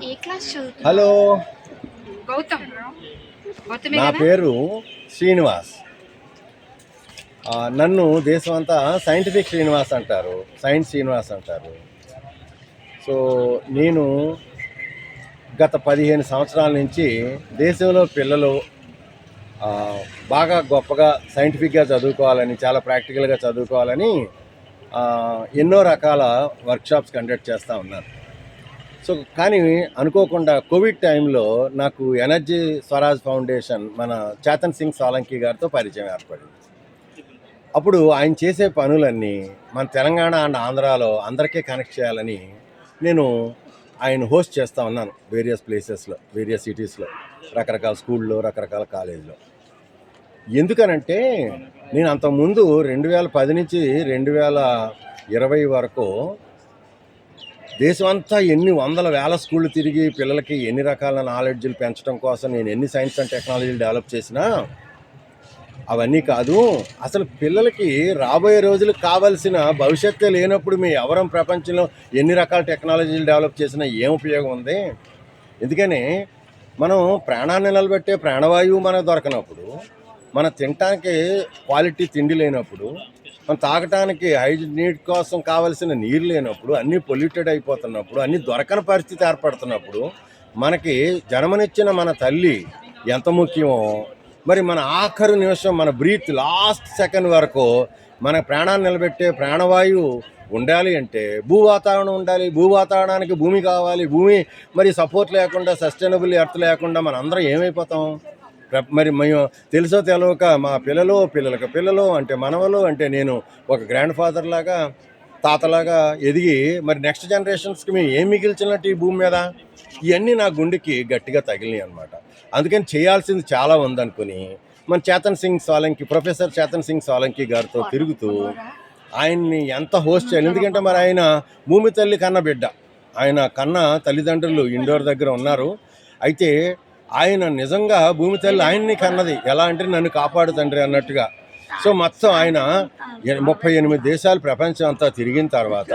ఏ class చదువుతున్నావు? Hello, Gautam. గౌతమే నా కదా? పేరు శ్రీనివాస్. నన్ను దేశం అంతా సైంటిఫిక్ శ్రీనివాస్ అంటారు, సైన్స్ శ్రీనివాస్ అంటారు. సో నేను గత 15 సంవత్సరాల నుంచి దేశంలో పిల్లలు బాగా గొప్పగా సైంటిఫిక్గా చదువుకోవాలని, చాలా ప్రాక్టికల్గా చదువుకోవాలని ఎన్నో రకాల వర్క్షాప్స్ కండక్ట్ చేస్తూ ఉన్నాను. సో కానీ అనుకోకుండా కోవిడ్ టైంలో నాకు ఎనర్జీ స్వరాజ్ ఫౌండేషన్ మన చేతన్ సింగ్ సాలంకి గారితో పరిచయం ఏర్పడింది. అప్పుడు ఆయన చేసే పనులన్నీ మన తెలంగాణ అండ్ ఆంధ్రాలో అందరికీ కనెక్ట్ చేయాలని నేను ఆయన హోస్ట్ చేస్తూ ఉన్నాను వేరియస్ ప్లేసెస్లో, వేరియస్ సిటీస్లో, రకరకాల స్కూల్లో, రకరకాల కాలేజీలో. ఎందుకనంటే నేను అంతకుముందు 2010 నుంచి 2020 వరకు దేశమంతా ఎన్ని వందల వేల స్కూళ్ళు తిరిగి పిల్లలకి ఎన్ని రకాల నాలెడ్జ్లు పెంచడం కోసం నేను ఎన్ని సైన్స్ అండ్ టెక్నాలజీలు డెవలప్ చేసినా అవన్నీ కాదు. అసలు పిల్లలకి రాబోయే రోజులకు కావాల్సిన భవిష్యత్తు లేనప్పుడు మీ ఎవరం ప్రపంచంలో ఎన్ని రకాల టెక్నాలజీలు డెవలప్ చేసినా ఏం ఉపయోగం ఉంది? ఎందుకని మనం ప్రాణాన్ని నిలబెట్టే ప్రాణవాయువు మనకు దొరకనప్పుడు, మనం తినటానికి క్వాలిటీ తిండి లేనప్పుడు, మనం తాగటానికి నీటి కోసం కావలసిన నీరు లేనప్పుడు, అన్నీ పొల్యూటెడ్ అయిపోతున్నప్పుడు, అన్నీ దొరకని పరిస్థితి ఏర్పడుతున్నప్పుడు మనకి జన్మనిచ్చిన మన తల్లి ఎంత ముఖ్యమో, మరి మన ఆఖరు నిమిషం మన బ్రీత్ లాస్ట్ సెకండ్ వరకు మన ప్రాణాన్ని నిలబెట్టే ప్రాణవాయువు ఉండాలి అంటే భూ వాతావరణం ఉండాలి. భూ వాతావరణానికి భూమి కావాలి. భూమి మరి సపోర్ట్ లేకుండా, సస్టైనబుల్ ఎర్త్ లేకుండా మన అందరం ఏమైపోతాం? మరి మేము తెలుసో తెలియక మా పిల్లలకు పిల్లలు అంటే మనవలు అంటే నేను ఒక గ్రాండ్ ఫాదర్ లాగా, తాతలాగా ఎదిగి మరి నెక్స్ట్ జనరేషన్స్కి మేము ఏం మిగిల్చినట్టు ఈ భూమి మీద? ఇవన్నీ నా గుండెకి గట్టిగా తగిలినాయి అనమాట. అందుకని చేయాల్సింది చాలా ఉందనుకుని మన ప్రొఫెసర్ చేతన్ సింగ్ సాలంకి గారితో తిరుగుతూ ఆయన్ని ఎంత హోస్ట్ చేయాలి. ఎందుకంటే మరి ఆయన భూమి తల్లి కన్న బిడ్డ, ఆయన కన్న తల్లిదండ్రులు ఇండోర్ దగ్గర ఉన్నారు. అయితే ఆయన నిజంగా భూమి తల్లి ఆయన్ని కన్నది. ఎలా అంటే నన్ను కాపాడు తండ్రి అన్నట్టుగా. సో మొత్తం ఆయన 38 దేశాలు ప్రపంచం అంతా తిరిగిన తర్వాత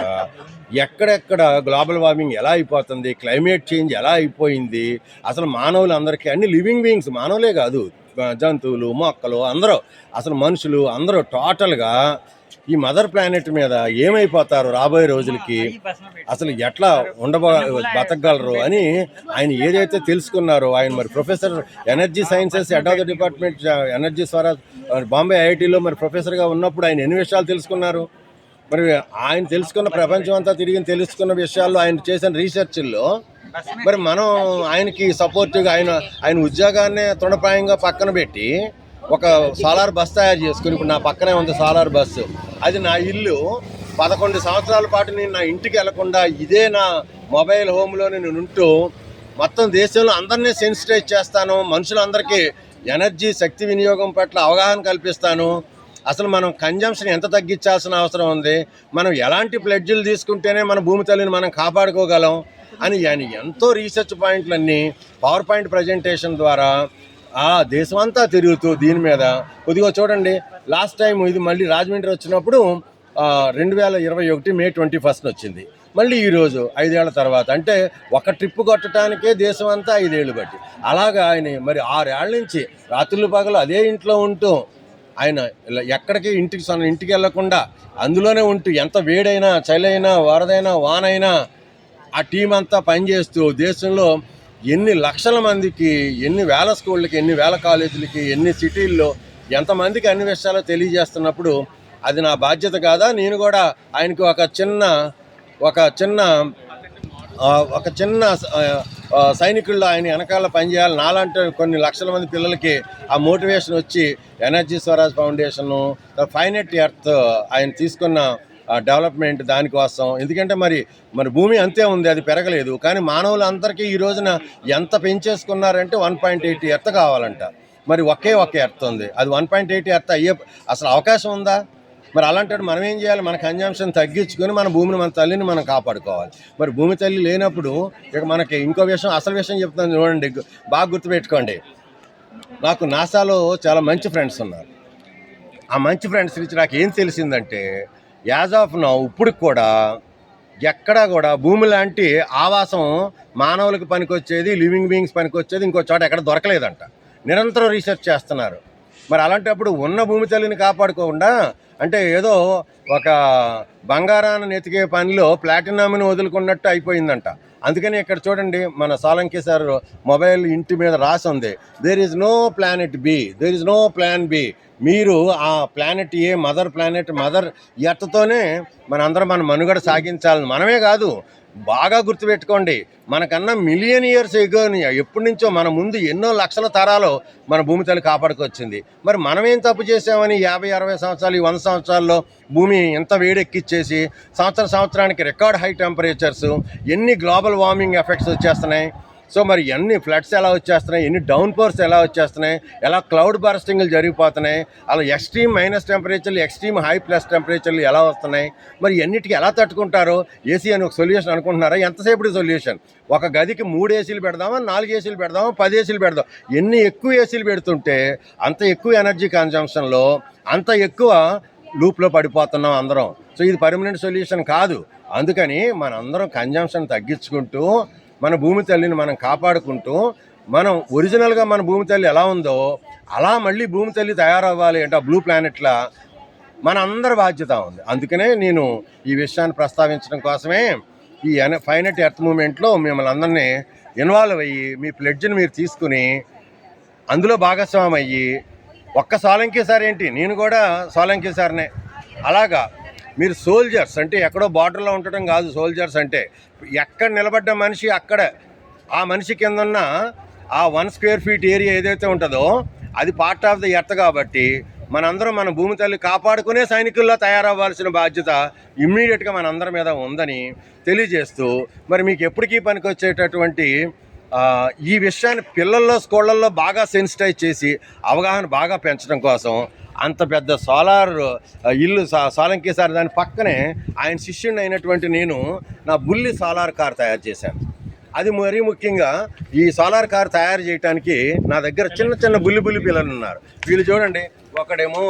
ఎక్కడెక్కడ గ్లోబల్ వార్మింగ్ ఎలా అయిపోతుంది, క్లైమేట్ చేంజ్ ఎలా అయిపోయింది, అసలు మానవులందరికీ, అన్ని లివింగ్ బీయింగ్స్, మానవులే కాదు, జంతువులు, మొక్కలు, అందరూ, అసలు మనుషులు అందరూ టోటల్గా ఈ మదర్ ప్లానెట్ మీద ఏమైపోతారు రాబోయే రోజులకి, అసలు ఎట్లా బతకగలరు అని ఆయన ఏదైతే తెలుసుకున్నారో, ఆయన మరి professor energy sciences head of the department energy Swaraj Bombay ఐఐటీలో మరి ప్రొఫెసర్గా ఉన్నప్పుడు ఆయన ఎన్ని విషయాలు తెలుసుకున్నారు? మరి ఆయన తెలుసుకున్న, ప్రపంచం అంతా తిరిగి తెలుసుకున్న విషయాల్లో, ఆయన చేసిన రీసెర్చ్ల్లో మరి మనం ఆయనకి సపోర్టివ్గా ఆయన ఉద్యోగాన్ని తృణప్రాయంగా పక్కన పెట్టి ఒక సోలార్ బస్ తయారు చేసుకుని, ఇప్పుడు నా పక్కనే ఉంది సోలార్ బస్సు, అది నా ఇల్లు. 11 సంవత్సరాల పాటు నేను నా ఇంటికి వెళ్లకుండా ఇదే నా మొబైల్ హోమ్లో నేను ఉంటూ మొత్తం దేశంలో అందరినీ సెన్సిటైజ్ చేస్తాను, మనుషులందరికీ ఎనర్జీ శక్తి వినియోగం పట్ల అవగాహన కల్పిస్తాను. అసలు మనం కన్జంప్షన్ ఎంత తగ్గించాల్సిన అవసరం ఉంది, మనం ఎలాంటి ప్లెడ్జులు తీసుకుంటేనే మన భూమి తల్లిని మనం కాపాడుకోగలం అని ఆయన ఎంతో రీసెర్చ్ పాయింట్లన్నీ పవర్ పాయింట్ ప్రజెంటేషన్ ద్వారా దేశమంతా తిరుగుతూ దీని మీద కొద్దిగా చూడండి. లాస్ట్ టైం ఇది మళ్ళీ రాజమండ్రి వచ్చినప్పుడు 2021 మే 21 వచ్చింది. మళ్ళీ ఈరోజు 5 ఏళ్ల తర్వాత, అంటే ఒక ట్రిప్ కొట్టడానికే దేశం అంతా 5 ఏళ్ళు బట్టి. అలాగా ఆయన మరి 6 ఏళ్ల నుంచి రాత్రులు పగలు అదే ఇంట్లో ఉంటూ ఆయన ఎక్కడికి ఇంటికి వెళ్లకుండా అందులోనే ఉంటూ ఎంత వేడైనా, చలైనా, వరదైనా, వానైనా ఆ టీం అంతా పనిచేస్తూ దేశంలో ఎన్ని లక్షల మందికి, ఎన్ని వేల స్కూళ్ళకి, ఎన్ని వేల కాలేజీలకి, ఎన్ని సిటీల్లో ఎంతమందికి అన్ని విషయాలు తెలియజేస్తున్నప్పుడు అది నా బాధ్యత కాదా? నేను కూడా ఆయనకి ఒక చిన్న సైనికుల్లో ఆయన వెనకాల పనిచేయాలి. నాలంటే కొన్ని లక్షల మంది పిల్లలకి ఆ మోటివేషన్ వచ్చి energy Swaraj foundation, finite earth ఆయన తీసుకున్న డెవలప్మెంట్ దానికోసం. ఎందుకంటే మరి భూమి అంతే ఉంది, అది పెరగలేదు. కానీ మానవులందరికీ ఈ రోజున ఎంత పెంచేసుకున్నారంటే 1.8 ఎర్త్ కావాలంట. మరి ఒకే ఎర్త్ ఉంది, అది 1.8 ఎర్త్ అయ్యే అసలు అవకాశం ఉందా? మరి అలాంటి మనం ఏం చేయాలి? మన కన్జంప్షన్ తగ్గించుకొని మన భూమిని, మన తల్లిని మనం కాపాడుకోవాలి. మరి భూమి తల్లి లేనప్పుడు ఇక మనకి ఇంకో విషయం, అసలు విషయం చెప్తాను చూడండి, బాగా గుర్తుపెట్టుకోండి. నాకు నాసాలో చాలా మంచి ఫ్రెండ్స్ ఉన్నారు. ఆ మంచి ఫ్రెండ్స్ నుంచి నాకు ఏం తెలిసిందంటే, యాజ్ ఆఫ్ నౌ ఇప్పుడు కూడా ఎక్కడా కూడా భూమి లాంటి ఆవాసం మానవులకు పనికొచ్చేది, లివింగ్ బీయింగ్స్ పనికొచ్చేది ఇంకో చోట ఎక్కడ దొరకలేదంట. నిరంతరం రీసెర్చ్ చేస్తున్నారు. మరి అలాంటప్పుడు ఉన్న భూమి తల్లిని కాపాడుకోకుండా అంటే ఏదో ఒక బంగారాన్ని ఎతికే పనిలో ప్లాటినమ్ని వదులుకున్నట్టు అయిపోయిందంట. అందుకని ఇక్కడ చూడండి, మన సాలంకి సార్ మొబైల్ ఇంటి మీద రాసి ఉంది, there is no planet B, there is no plan B. మీరు ఆ planet A, mother planet, mother ఎర్త్తోనే మనందరం మన మనుగడ సాగించాలని. మనమే కాదు, బాగా గుర్తుపెట్టుకోండి, మనకన్నా మిలియన్ ఇయర్స్ ఎగోని ఎప్పటి నుంచో మన ముందు ఎన్నో లక్షల తరాలు మన భూమి తల్లి కాపాడుకొచ్చింది. మరి మనమేం తప్పు చేసామని 50-60 సంవత్సరాలు, ఈ 100 సంవత్సరాల్లో భూమి ఎంత వేడెక్కిచ్చేసి సంవత్సరానికి రికార్డ్ హై టెంపరేచర్స్, ఎన్ని గ్లోబల్ వార్మింగ్ ఎఫెక్ట్స్ వచ్చేస్తున్నాయి. సో మరి ఎన్ని ఫ్లడ్స్ ఎలా వచ్చేస్తున్నాయి, ఎన్ని డౌన్ పోర్స్ ఎలా వచ్చేస్తున్నాయి, ఎలా క్లౌడ్ బర్స్టింగ్లు జరిగిపోతున్నాయి, అలా ఎక్స్ట్రీమ్ మైనస్ టెంపరేచర్లు, ఎక్స్ట్రీమ్ హై ప్లస్ టెంపరేచర్లు ఎలా వస్తున్నాయి. మరి ఎన్నిటికీ ఎలా తట్టుకుంటారో ఏసీ అని ఒక సొల్యూషన్ అనుకుంటున్నారా? ఎంతసేపు సొల్యూషన్? ఒక గదికి 3 ఏసీలు పెడదామా, 4 ఏసీలు పెడదామా, 10 ఏసీలు పెడదాం. ఎన్ని ఎక్కువ ఏసీలు పెడుతుంటే అంత ఎక్కువ ఎనర్జీ కన్జంప్షన్లో అంత ఎక్కువ లూప్లో పడిపోతున్నాం అందరం. సో ఇది పర్మనెంట్ సొల్యూషన్ కాదు. అందుకని మనందరం కన్జంప్షన్ తగ్గించుకుంటూ మన భూమి తల్లిని మనం కాపాడుకుంటూ, మనం ఒరిజినల్గా మన భూమి తల్లి ఎలా ఉందో అలా మళ్ళీ భూమి తల్లి తయారవ్వాలి అంటే ఆ బ్లూ ప్లానెట్లా మన అందరి బాధ్యత ఉంది. అందుకనే నేను ఈ విషయాన్ని ప్రస్తావించడం కోసమే ఈ ఫైనట్ ఎర్త్ మూమెంట్లో మిమ్మల్ని అందరినీ ఇన్వాల్వ్ అయ్యి మీ ప్లెడ్జ్ని మీరు తీసుకుని అందులో భాగస్వామి అయ్యి, ఒక్క సాలంకి సార్ ఏంటి, నేను కూడా సాలంకి సార్నే. అలాగా మీరు సోల్జర్స్ అంటే ఎక్కడో బార్డర్లో ఉండటం కాదు. సోల్జర్స్ అంటే ఎక్కడ నిలబడ్డ మనిషి అక్కడ ఆ మనిషి కింద ఉన్న ఆ 1 స్క్వేర్ ఫీట్ ఏరియా ఏదైతే ఉంటుందో అది పార్ట్ ఆఫ్ ద ఎర్త్. కాబట్టి మనందరం మన భూమి తల్లి కాపాడుకునే సైనికుల్లో తయారవ్వాల్సిన బాధ్యత ఇమ్మీడియట్గా మనందరి మీద ఉందని తెలియజేస్తూ, మరి మీకు ఎప్పటికీ పనికొచ్చేటటువంటి ఈ విషయాన్ని పిల్లల్లో, స్కూళ్ళల్లో బాగా సెన్సిటైజ్ చేసి అవగాహన బాగా పెంచడం కోసం అంత పెద్ద సోలార్ ఇల్లు సాలంకి సార్ దాని పక్కనే ఆయన శిష్యుని అయినటువంటి నేను నా బుల్లి సోలార్ కార్ తయారు చేశాను. అది మరీ ముఖ్యంగా ఈ సోలార్ కార్ తయారు చేయడానికి నా దగ్గర చిన్న చిన్న బుల్లి పిల్లలు ఉన్నారు. వీళ్ళు చూడండి, ఒకడేమో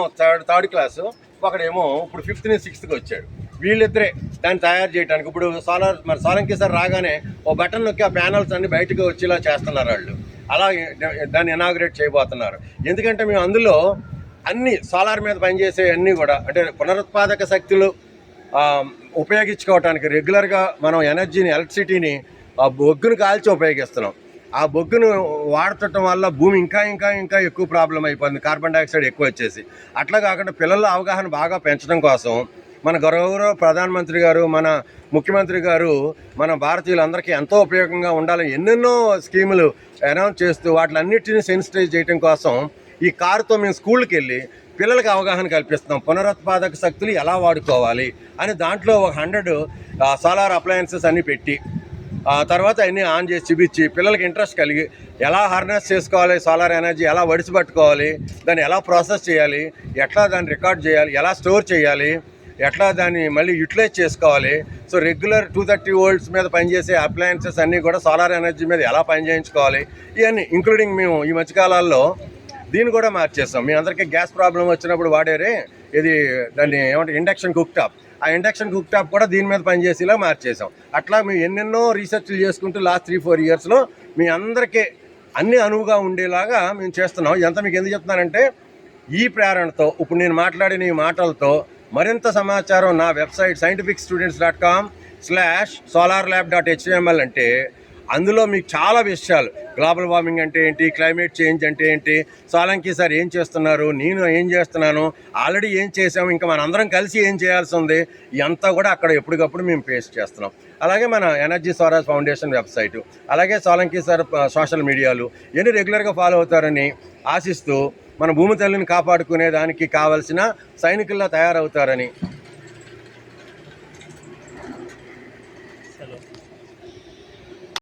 థర్డ్ క్లాసు, ఒకడేమో ఇప్పుడు 5th నుంచి 6th వచ్చాడు. వీళ్ళిద్దరే దాన్ని తయారు చేయడానికి ఇప్పుడు మరి సాలంకి సార్ రాగానే ఓ బటన్ నొక్కి ఆ ప్యానల్స్ అన్ని బయటకు వచ్చేలా చేస్తున్నారు వాళ్ళు. అలా దాన్ని ఇనాగ్రేట్ చేయబోతున్నారు. ఎందుకంటే మేము అందులో అన్ని సోలార్ మీద పనిచేసే అన్నీ కూడా అంటే పునరుత్పాదక శక్తులు ఉపయోగించుకోవటానికి రెగ్యులర్గా మనం ఎనర్జీని, ఎలక్ట్రిసిటీని ఆ బొగ్గును కాల్చి ఉపయోగిస్తున్నాం. ఆ బొగ్గును వాడుతుండటం వల్ల భూమి ఇంకా ఎక్కువ ప్రాబ్లం అయిపోయింది, కార్బన్ డైఆక్సైడ్ ఎక్కువ వచ్చేసి. అట్లా కాకుండా పిల్లల అవగాహన బాగా పెంచడం కోసం మన గౌరవ ప్రధానమంత్రి గారు, మన ముఖ్యమంత్రి గారు మన భారతీయులందరికీ ఎంతో ఉపయోగంగా ఉండాలని ఎన్నెన్నో స్కీములు అనౌన్స్ చేస్తూ వాటిలన్నిటిని సెన్సిటైజ్ చేయడం కోసం ఈ కారుతో మేము స్కూల్కి వెళ్ళి పిల్లలకి అవగాహన కల్పిస్తున్నాం. పునరుత్పాదక శక్తులు ఎలా వాడుకోవాలి అని దాంట్లో ఒక 100 సోలార్ అప్లయన్సెస్ అన్నీ పెట్టి తర్వాత అన్నీ ఆన్ చేసి చూపించి పిల్లలకి ఇంట్రెస్ట్ కలిగి ఎలా హార్నెస్ చేసుకోవాలి, సోలార్ ఎనర్జీ ఎలా వడిసిపట్టుకోవాలి, దాన్ని ఎలా ప్రాసెస్ చేయాలి, ఎట్లా దాన్ని రికార్డ్ చేయాలి, ఎలా స్టోర్ చేయాలి, ఎట్లా దాన్ని మళ్ళీ యూటిలైజ్ చేసుకోవాలి. సో రెగ్యులర్ 230 volts మీద పనిచేసే అప్లయన్సెస్ అన్నీ కూడా సోలార్ ఎనర్జీ మీద ఎలా పనిచేయించుకోవాలి, ఇవన్నీ ఇంక్లూడింగ్ మేము ఈ మధ్యకాలాల్లో దీన్ని కూడా మార్చేస్తాం. మీ అందరికీ గ్యాస్ ప్రాబ్లం వచ్చినప్పుడు వాడేరే ఇది దాన్ని ఏమంటే ఇండక్షన్ కుక్ టాప్, ఆ ఇండక్షన్ కుక్ టాప్ కూడా దీని మీద పనిచేసేలా మార్చేసాం. అట్లా మేము ఎన్నెన్నో రీసెర్చ్లు చేసుకుంటూ లాస్ట్ 3-4 yearsలో మీ అందరికీ అన్ని అనువుగా ఉండేలాగా మేము చేస్తున్నాం. ఇదంతా మీకు ఎందుకు చెప్తున్నానంటే ఈ ప్రేరణతో ఇప్పుడు నేను మాట్లాడిన ఈ మాటలతో మరింత సమాచారం నా వెబ్సైట్ scientificstudents.com/solarlab.html అంటే అందులో మీకు చాలా విషయాలు, గ్లోబల్ వార్మింగ్ అంటే ఏంటి, క్లైమేట్ చేంజ్ అంటే ఏంటి, సాలంకి సార్ ఏం చేస్తున్నారు, నేను ఏం చేస్తున్నాను, ఆల్రెడీ ఏం చేసాము, ఇంకా మనందరం కలిసి ఏం చేయాల్సి ఉంది, ఇదంతా కూడా అక్కడ ఎప్పటికప్పుడు మేము పేస్ట్ చేస్తున్నాం. అలాగే మన ఎనర్జీ స్వరాజ్ ఫౌండేషన్ వెబ్సైటు, అలాగే సాలంకి సార్ సోషల్ మీడియాలు ఇవన్నీ రెగ్యులర్గా ఫాలో అవుతారని ఆశిస్తూ మన భూమి తల్లిని కాపాడుకునే దానికి కావలసిన సైనికుల్లా తయారవుతారని